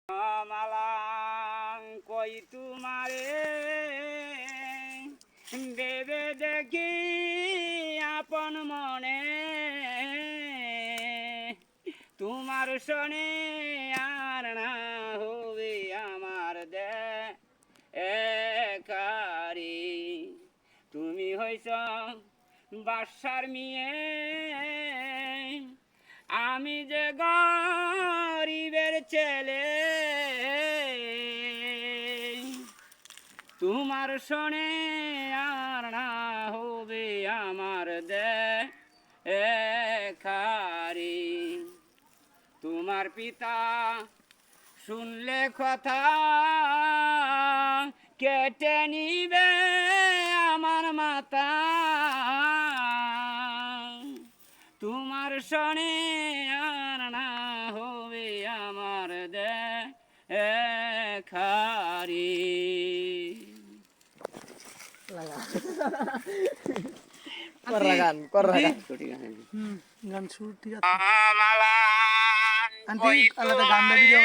মালা কই তোমারে দেবে দেখি আপন মনে তোমার শোনে আর না হবে আমার একারি তুমি হইছ বাসার মেয়ে আমি যে গরিবের ছেলে তোমার শোনে আর না হবে আমার একারি তোমার পিতা শুনলে কথা কেটে নিবে আমার মাতা তোমার শোনে আর না হবে আমার খারি গান শুরু ঠিক আছে আন্টি আলাদা গান ভিডিও